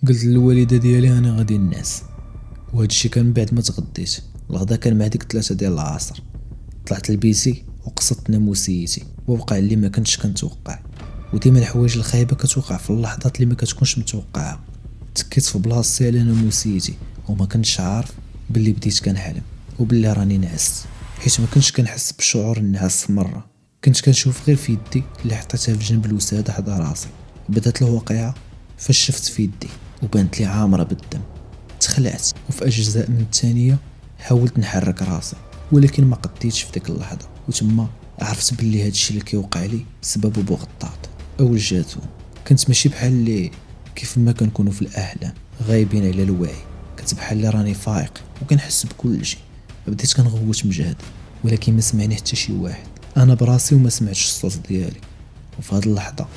قلت للوالده ديالي انا غادي الناس، وهذا الشيء كان بعد ما تغديت. الغدا كان مع ديك 3 ديال العصر. طلعت لبيتي وقصدت ناموسيتي، ووقع اللي ما كنتش كنتوقع. وديما الحوايج الخايبه كتوقع في اللحظات اللي ما كتكونش متوقعها. تكيت في بلاصتي على ناموسيتي وما كنتش عارف باللي بديت كنحلم وباللي راني نعست، حيت ما كنتش كنحس بشعور النعاس مره. كنت كنشوف غير في يدي اللي حطيتها في جنب الوساده حدا راسي. بدات الواقعه فاش شفت في يدي وبانت لي عامره بالدم. تخلعت، وفي اجزاء من الثانيه حاولت نحرك راسي ولكن ما قديتش في ديك اللحظه. وتما عرفت باللي هادشي اللي كيوقع لي سببه بوغطاط او الجاتون. كنت ماشي بحال اللي كيف ما كنكونوا في الاحلام غايبين على الوعي، كنت بحال اللي راني فايق وكنحس بكل شيء. بديت كنغوت مجهد ولكن ما سمعني حتى شي واحد. انا براسي وما سمعتش الصوت ديالي. وفي هذه اللحظه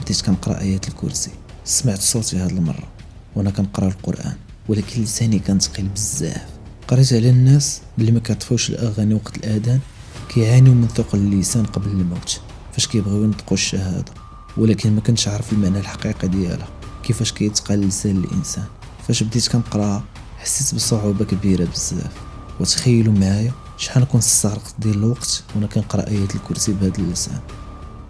بديت كنقرا ايات الكرسي. سمعت صوتي هذه المره وانا كنقرا القران، ولكن لساني كان ثقيل بزاف. قريت على الناس اللي ما كيطفوش الاغاني وقت الاذان كيعانيو من ثقل اللسان قبل الموت فاش كيبغيو ينطقوا الشهاده، ولكن ما كنتش عارف المعنى الحقيقي ديالها، كيفاش كيتقال لسان الانسان. فاش بديت كنقرا حسيت بصعوبه كبيره بزاف. وتخيلوا معايا شحال كنت استغرقت ديال الوقت وانا كنقرا ايات الكرسي بهذا اللسان.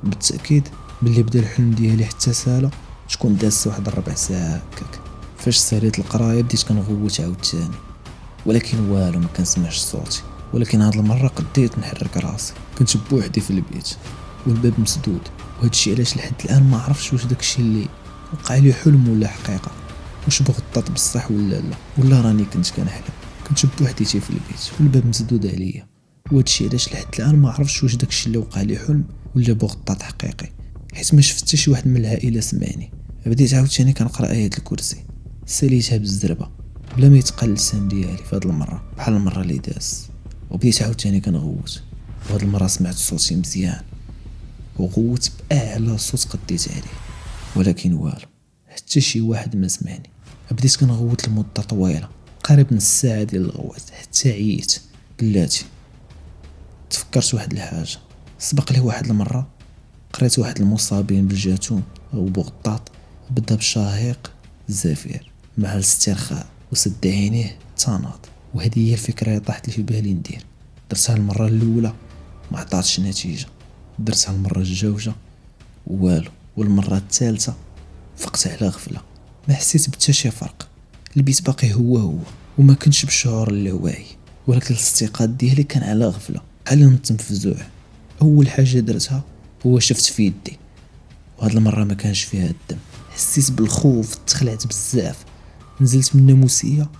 بالتاكيد باللي بدا الحلم ديالي حتى سالا شكون داز واحد 4 ساعات هكاك. فاش ساليت القرايه بديت كنغوت عاوتاني ولكن والو، ما كنسمعش صوتي. ولكن هاد المره قديت نحرك راسي. كنت بوحدي في البيت والباب مسدود، وهذا الشيء علاش لحد الان ما عرفتش واش داكشي اللي وقع لي حلم ولا حقيقه، واش بغطات بصح ولا راني كنت كنحلم. كنت بوحدي في البيت والباب مسدود عليا، وهذا الشيء علاش لحد الان ما عرفتش واش داكشي اللي وقع لي حلم ولا بغطات حقيقي، حيت ما شفت حتى شي واحد من العائله سمعني. بديت عاوتاني كنقرا ايات الكرسي، ساليتها بالزربه بلا ما يتقال اللسان ديالي في هاد المره بحال المره اللي داز. وبديت عاوتاني كنغوت، وهاد المره سمعت صوتي مزيان وغوت باعلى صوت قديت عليه، ولكن والو، حتى شي واحد ما سمعني. بديت كنغوت لمده طويله قريب نص ساعه ديال الغوات حتى عييت. بلاتي تفكرت واحد الحاجه، سبق لي واحد المره قريت واحد المصابين بالجاتون او بغطاط بدا بشهيق زفير مع الاسترخاء وسد عينيه تناض. وهذه هي الفكره اللي طاحت لي في بالي ندير. درتها المره الاولى ما عطاتش نتيجه، درتها المره الجوجه والو، والمره الثالثه فقت على غفله. ما حسيت بتا شي فرق، البيت باقي هو وما كنتش بالشعور اللاواعي، ولكن الاستيقاظ ديالي كان على غفله بحال نط مفزوع. اول حاجه درتها هو شفت في يدي، وهاد المره ما كانش فيها الدم. حسيت بالخوف، تخلعت بزاف، نزلت من الناموسيه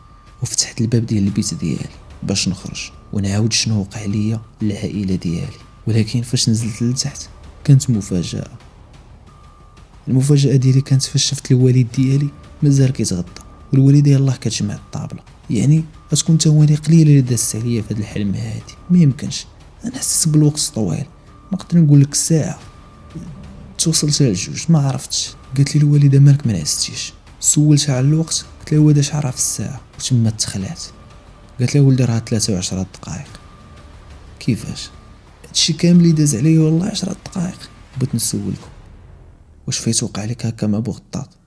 وفتحت الباب ديال البيت ديالي باش نخرج ونعاود شنو وقع ليا للعائله ديالي. ولكن فاش نزلت لتحت كانت مفاجاه. المفاجاه ديالي كانت فاش شفت الوالد ديالي مازال كيتغدى، والوالده يلاه كتجمع الطابله. يعني غتكون ثواني قليله اللي دازت عليا في هذا الحلم هادي، ما يمكنش. انا حسيت بالوقت طويل، نقدر نقول لك ساعه توصلت لجوج ما عرفتش. قالت لي الوالده مالك ما نعستيش؟ سولتها على الوقت قلت لها واش عارف الساعه، وتما تخلعت. قالت لي ولدي راه 13 دقائق. كيفاش هادشي كامل اللي داز عليا؟ والله 10 دقائق. بغيت نسولكم واش فايت وقع لك هكا مع بوغطاط؟